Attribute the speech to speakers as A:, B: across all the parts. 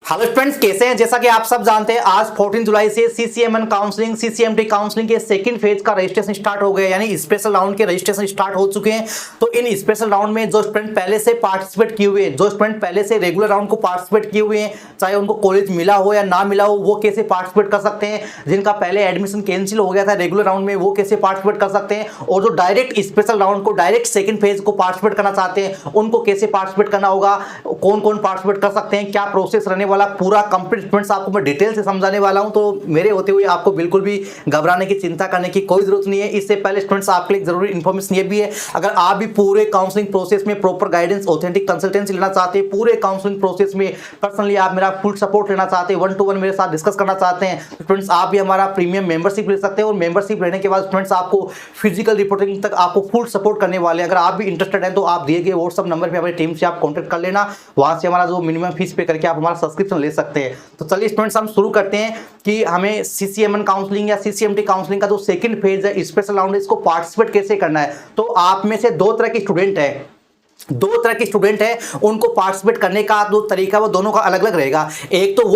A: Hello friends, कैसे हैं? जैसा कि आप सब जानते हैं, आज 14 जुलाई से सीसीएमएन काउंसलिंग, सीसीएमटी काउंसलिंग के सेकंड फेज का रजिस्ट्रेशन स्टार्ट हो गया, यानी स्पेशल राउंड के रजिस्ट्रेशन स्टार्ट हो चुके हैं। तो इन स्पेशल राउंड में जो स्टूडेंट पहले से पार्टिसिपेट किए हुए हैं, जो स्टूडेंट पहले से रेगुलर राउंड को पार्टिसिपेट किए हुए हैं, चाहे उनको कॉलेज मिला हो या ना मिला हो, वो कैसे पार्टिसिपेट कर सकते हैं। जिनका पहले एडमिशन कैंसिल हो गया था रेगुलर राउंड में, वो कैसे पार्टिसिपेट कर सकते हैं। और जो डायरेक्ट स्पेशल राउंड को, डायरेक्ट सेकंड फेज को पार्टिसिपेट करना चाहते हैं, उनको कैसे पार्टिसिपेट करना होगा, कौन कौन पार्टिसिपेट कर सकते हैं, क्या प्रोसेस रहने वाला, पूरा कंप्लीट स्टूडेंट्स आपको मैं डिटेल से समझाने वाला हूं। तो मेरे होते हुए आपको बिल्कुल भी घबराने की, चिंता करने की कोई जरूरत नहीं है। इससे पहले स्टूडेंट्स आपके लिए जरूरी इंफॉर्मेशन ये भी है, अगर आप भी पूरे काउंसलिंग प्रोसेस में प्रॉपर गाइडेंस, ऑथेंटिक कंसल्टेंसी लेना चाहते हैं, पूरे काउंसलिंग प्रोसेस में पर्सनली आप मेरा फुल सपोर्ट लेना चाहते हैं, 1-to-1 मेरे साथ डिस्कस करना चाहते हैं, स्टूडेंट्स आप भी हमारा प्रीमियम मेंबरशिप ले सकते हैं। और मेंबरशिप लेने के बाद स्टूडेंट्स आपको फिजिकल रिपोर्टिंग तक आपको फुल सपोर्ट करने वाले हैं। अगर आप भी इंटरेस्टेड हैं तो आप दिए गए व्हाट्सएप नंबर पे हमारी टीम से आप कॉन्टैक्ट कर लेना, वहां से हमारा जो मिनिमम फीस पे करके आप हमारा सब्सक्रिप्शन ले सकते हैं। तो चलिए स्टूडेंट्स, हम शुरू करते हैं कि हमें सीसीएमएन काउंसलिंग या सीसीएमटी काउंसलिंग का जो सेकंड फेज है, स्पेशल राउंड है, इसको पार्टिसिपेट कैसे करना है। तो आप में से दो तरह के स्टूडेंट है, उनको पार्टिसिपेट करने का जो तरीका वो दोनों का अलग अलग रहेगा। एक तो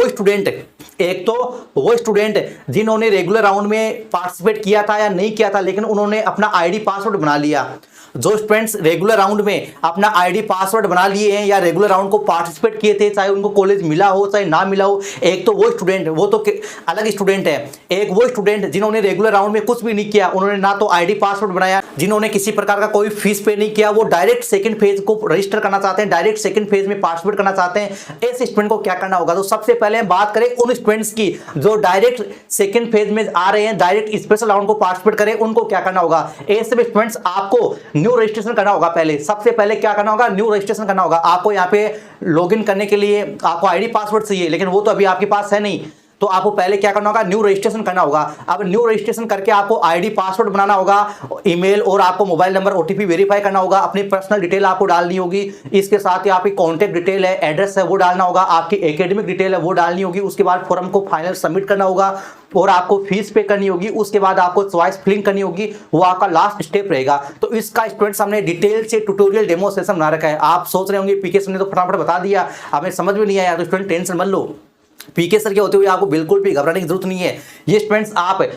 A: वो स्टूडेंट जिन्होंने रेगुलर राउंड में पार्टिसिपेट किया था या नहीं किया था, लेकिन उन्होंने अपना आईडी पासवर्ड बना लिया। जो स्टूडेंट्स रेगुलर राउंड में अपना आईडी पासवर्ड बना लिए हैं या रेगुलर राउंड को पार्टिसिपेट किए थे, चाहे उनको कॉलेज मिला हो चाहे ना मिला हो, एक तो वो स्टूडेंट, वो तो अलग स्टूडेंट है। एक वो स्टूडेंट जिन्होंने रेगुलर राउंड में कुछ भी नहीं किया, उन्होंने ना तो आईडी पासवर्ड बनाया, जिन्होंने किसी प्रकार का कोई फीस पे नहीं किया, वो डायरेक्ट सेकंड फेज को रजिस्टर करना चाहते हैं, डायरेक्ट सेकंड फेज में पार्टिसिपेट करना चाहते हैं। ऐसे स्टूडेंट को क्या करना होगा? तो सबसे पहले हम बात करें उन स्टूडेंट्स की जो डायरेक्ट सेकंड फेज में आ रहे हैं, डायरेक्ट स्पेशल राउंड को पार्टिसिपेट करें, उनको क्या करना होगा। ऐसे स्टूडेंट्स आपको न्यू रजिस्ट्रेशन करना होगा। पहले सबसे पहले क्या करना होगा? न्यू रजिस्ट्रेशन करना होगा। आपको यहाँ पे लॉगिन करने के लिए आपको आईडी पासवर्ड चाहिए, लेकिन वो तो अभी आपके पास है नहीं, तो आपको पहले क्या करना होगा? न्यू रजिस्ट्रेशन करना होगा। अब न्यू रजिस्ट्रेशन करके आपको आईडी पासवर्ड बनाना होगा, ईमेल और आपको मोबाइल नंबर ओटीपी वेरीफाई करना होगा, अपनी पर्सनल डिटेल आपको डालनी होगी। इसके साथ ही आपकी कॉन्टैक्ट डिटेल है, एड्रेस है, वो डालना होगा, आपकी एकेडमिक डिटेल है वो डालनी होगी। उसके बाद फॉर्म को फाइनल सबमिट करना होगा और आपको फीस पे करनी होगी। उसके बाद आपको चॉइस फिलिंग करनी होगी, वो आपका लास्ट स्टेप रहेगा। तो इसका स्टूडेंट्स हमने डिटेल से ट्यूटोरियल डेमो सेशन बना रखा है। आप सोच रहे होंगे पीके सर ने तो फटाफट बता दिया, हमें समझ में नहीं आया, तो स्टूडेंट टेंशन मत लो, पीके सर के होते हुए आपको बिल्कुल भी घबराने की जरूरत नहीं है। ये स्टूडेंट्स आप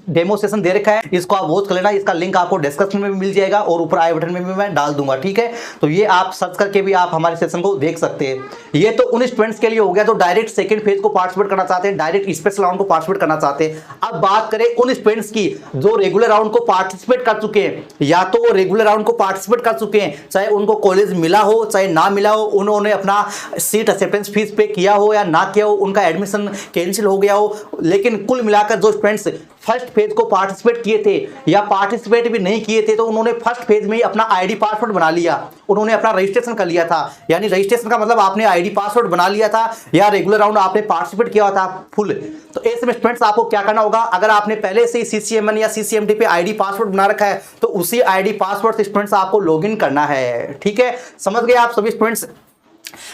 A: डेमो सेशन दे रखा है, इसको आप वॉच कर लेना। इसका लिंक आपको डिस्क्रिप्शन में भी मिल जाएगा और ऊपर आई बटन में भी मैं डाल दूंगा, ठीक है। तो ये आप सर्च करके भी आप हमारे सेशन को देख सकते हैं। ये तो उन स्टूडेंट्स के लिए हो गया जो डायरेक्ट सेकंड फेज को पार्टिसिपेट करना चाहते हैं, डायरेक्ट स्पेशल राउंड को पार्टिसिपेट करना चाहते हैं। अब बात करें उन स्टूडेंट्स की जो रेगुलर राउंड को पार्टिसिपेट कर चुके हैं, या तो वो रेगुलर राउंड को पार्टिसिपेट कर चुके हैं, चाहे उनको कॉलेज मिला हो चाहे ना मिला हो, उन्होंने अपना सीट एक्सेप्टेंस फीस पे किया हो या ना किया हो, उनका एडमिशन कैंसिल हो गया हो, लेकिन कुल मिलाकर जो स्टूडेंट्स फर्स्ट फेज को पार्टिसिपेट किए थे या पार्टिसिपेट भी नहीं किए थे, तो उन्होंने फर्स्ट फेज में ही अपना आईडी पासवर्ड बना लिया, उन्होंने अपना रजिस्ट्रेशन कर लिया था। यानी रजिस्ट्रेशन का मतलब आपने आईडी पासवर्ड बना लिया था या रेगुलर राउंड आपने पार्टिसिपेट किया था फुल। तो ऐसे में स्टूडेंट्स आपको क्या करना होगा? अगर आपने पहले से सीसीएमएन या सीसीएमटी पे आईडी पासवर्ड बना रखा है, तो उसी आईडी पासवर्ड से स्टूडेंट्स आपको लॉगिन करना है, ठीक है। समझ गए आप सभी स्टूडेंट्स?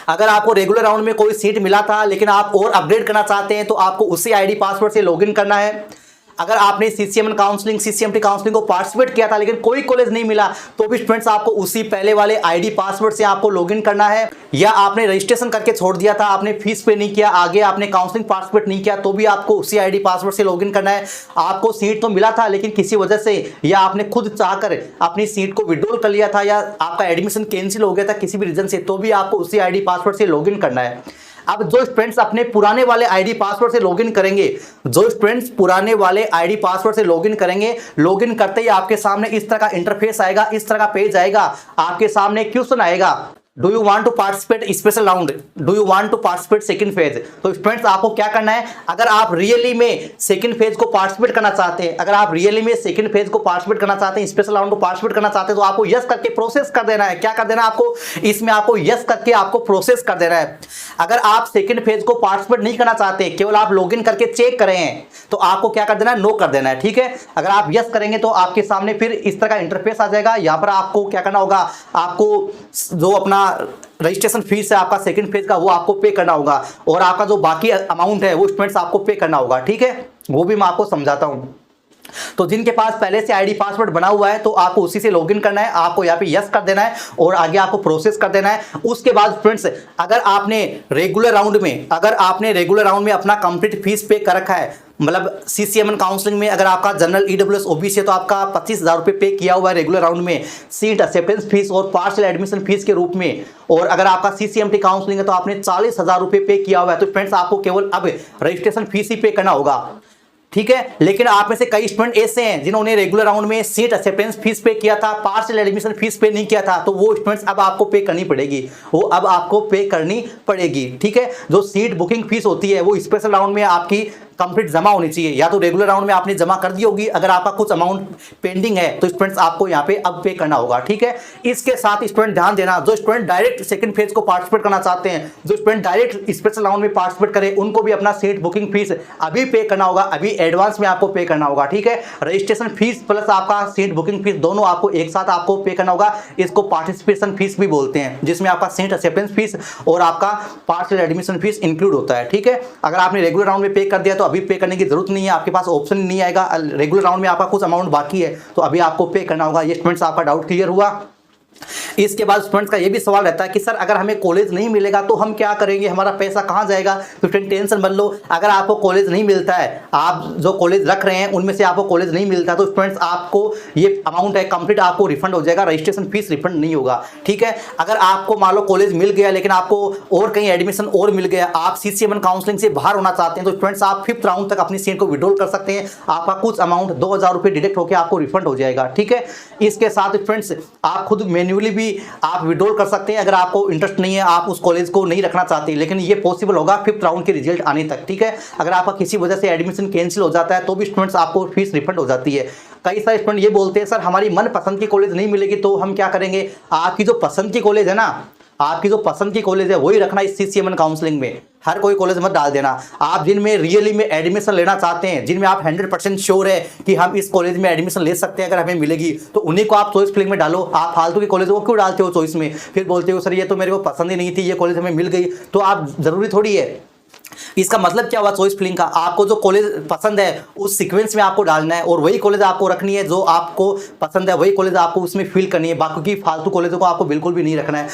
A: अगर आपको रेगुलर राउंड में कोई सीट मिला था लेकिन आप और अपडेट करना चाहते हैं, तो आपको उसी आईडी पासवर्ड से लॉगिन करना है। अगर आपने सीसीएमएन काउंसलिंग, सीसीएमटी काउंसलिंग को पार्टिसिपेट किया था लेकिन कोई कॉलेज नहीं मिला, तो भी स्टूडेंट्स आपको उसी पहले वाले आईडी पासवर्ड से आपको लॉगिन करना है। या आपने रजिस्ट्रेशन करके छोड़ दिया था, आपने फीस पे नहीं किया, आगे आपने काउंसलिंग पार्टिसिपेट नहीं किया, तो भी आपको उसी आईडी पासवर्ड से लॉगिन करना है। आपको सीट तो मिला था लेकिन किसी वजह से, या आपने खुद चाहकर अपनी सीट को विड्रॉल कर लिया था, या आपका एडमिशन कैंसिल हो गया था किसी भी रीजन से, तो भी आपको उसी आईडी पासवर्ड से लॉगिन करना है। अब जो स्टूडेंट्स अपने पुराने वाले आईडी पासवर्ड से लॉगिन करेंगे, लॉगिन करते ही आपके सामने इस तरह का इंटरफेस आएगा, इस तरह का पेज आएगा, आपके सामने क्वेश्चन आएगा, do you want to participate special round, do you want to participate second phase. तो स्टूडेंट्स आपको क्या करना है? अगर आप रियली में सेकंड फेज को पार्टिसिपेट करना चाहते हैं, स्पेशल राउंड को पार्टिसिपेट करना चाहते हैं, तो आपको यस करके प्रोसेस कर देना है। क्या कर देना है आपको? इसमें आपको यस करके आपको प्रोसेस कर देना है। अगर आप सेकंड फेज को पार्टिसिपेट नहीं करना चाहते, केवल आप लॉगिन करके चेक कर रहे हैं, तो आपको क्या कर देना है? नो कर देना है, ठीक है। अगर आप यस करेंगे तो आपके सामने फिर इस तरह का इंटरफेस आ जाएगा। यहाँ पर आपको क्या करना होगा? आपको जो अपना रजिस्ट्रेशन फीस है आपका सेकंड फेज का, वो आपको पे करना होगा, और आपका जो बाकी अमाउंट है वो स्टूडेंट्स आपको पे करना होगा, ठीक है। वो भी मैं आपको समझाता हूँ। तो जिनके पास पहले से आईडी पासवर्ड बना हुआ है तो आपको उसी से लॉगिन करना है, आपको यहाँ पे यस कर देना है और आगे आपको प्रोसेस कर देना है। उसके बाद फ्रेंड्स अगर आपने रेगुलर राउंड में अपना कंप्लीट फीस पे कर रखा है, मतलब सीसीएमएन काउंसलिंग में अगर आपका जनरल ईडब्ल्यूएस ओबीसी है तो आपका 25,000 रुपये पे किया हुआ है रेगुलर राउंड में सीट एक्सेप्टेंस फीस और पार्शियल एडमिशन फीस के रूप में, और अगर आपका सीसीएमटी काउंसलिंग है तो आपने 40,000 रुपये पे किया हुआ है। तो फ्रेंड्स आपको केवल अब रजिस्ट्रेशन फीस ही पे करना होगा, ठीक है। लेकिन आप में से कई स्टूडेंट ऐसे हैं जिन्होंने रेगुलर राउंड में सीट एक्सेप्टेंस फीस पे किया था, पार्शियल एडमिशन फीस पे नहीं किया था, तो वो स्टूडेंट्स अब आपको पे करनी पड़ेगी, ठीक है। जो सीट बुकिंग फीस होती है वो स्पेशल राउंड में आपकी कंप्लीट जमा होनी चाहिए, या तो रेगुलर राउंड में आपने जमा कर दी होगी, अगर आपका कुछ अमाउंट पेंडिंग है तो स्टूडेंट्स आपको यहाँ पे अब पे करना होगा, ठीक है। इसके साथ स्टूडेंट ध्यान देना, जो स्टूडेंट डायरेक्ट सेकंड फेज को पार्टिसिपेट करना चाहते हैं, जो स्टूडेंट डायरेक्ट स्पेशल राउंड में पार्टिसिपेट करें, उनको भी अपना सीट बुकिंग फीस अभी पे करना होगा, अभी एडवांस में आपको पे करना होगा, ठीक है। रजिस्ट्रेशन फीस प्लस आपका सीट बुकिंग फीस दोनों आपको एक साथ आपको पे करना होगा। इसको पार्टिसिपेशन फीस भी बोलते हैं, जिसमें आपका सीट एक्सेप्टेंस फीस और आपका पार्शियल एडमिशन फीस इंक्लूड होता है, ठीक है। अगर आपने रेगुलर राउंड में पे कर दिया तो अभी पे करने की जरूरत नहीं है, आपके पास ऑप्शन नहीं आएगा। रेगुलर राउंड में आपका कुछ अमाउंट बाकी है तो अभी आपको पे करना होगा। ये स्टूडेंट्स आपका डाउट क्लियर हुआ। इसके बाद स्टूडेंट्स का ये भी सवाल रहता है कि सर अगर हमें कॉलेज नहीं मिलेगा तो हम क्या करेंगे, हमारा पैसा कहाँ जाएगा। तो फ्रेंड टेंशन मत लो, अगर आपको कॉलेज नहीं मिलता है, आप जो कॉलेज रख रहे हैं उनमें से आपको कॉलेज नहीं मिलता, तो स्टूडेंट्स आपको ये अमाउंट है कंप्लीट आपको रिफंड हो जाएगा, रजिस्ट्रेशन फीस रिफंड नहीं होगा, ठीक है। अगर आपको मान लो कॉलेज मिल गया लेकिन आपको और कहीं एडमिशन और मिल गया, आप सीसीएमएन काउंसलिंग से बाहर होना चाहते हैं, तो स्टूडेंट्स आप 5th राउंड तक अपनी सीट को विड्रॉल कर सकते हैं। आपका कुछ अमाउंट 2,000 रुपये डिडक्ट होकर आपको रिफंड हो जाएगा, ठीक है। इसके साथ फ्रेंड्स आप खुद मैन्युअली भी आप विड्रॉल कर सकते हैं, अगर आपको इंटरेस्ट नहीं है, आप उस कॉलेज को नहीं रखना चाहते, लेकिन ये पॉसिबल होगा 5th राउंड के रिजल्ट आने तक, ठीक है। अगर आपका किसी वजह से एडमिशन कैंसिल हो जाता है तो भी स्टूडेंट्स आपको फीस रिफंड हो जाती है। कई सारे स्टूडेंट ये बोलते हैं सर हमारी मन पसंद की कॉलेज नहीं मिलेगी तो हम क्या करेंगे। आपकी जो पसंद की कॉलेज है ना, आपकी जो पसंद की कॉलेज है वही रखना इस सीसीएमएन काउंसलिंग में, हर कोई कॉलेज मत डाल देना। आप जिनमें रियली में एडमिशन लेना चाहते हैं, जिनमें आप 100% श्योर है कि हम इस कॉलेज में एडमिशन ले सकते हैं अगर हमें मिलेगी, तो उन्हीं को आप चॉइस फिलिंग में डालो। आप फालतू की कॉलेज को क्यों डालते हो चॉइस में, फिर बोलते हो सर ये तो मेरे को पसंद ही नहीं थी, ये कॉलेज हमें मिल गई, तो आप जरूरी थोड़ी है। इसका मतलब क्या हुआ चॉइस फिलिंग का, आपको जो कॉलेज पसंद है उस सीक्वेंस में आपको डालना है और वही कॉलेज आपको रखनी है, जो आपको पसंद है वही कॉलेज आपको उसमें फिल करनी है, बाकी की फालतू कॉलेजों को आपको बिल्कुल भी नहीं रखना है।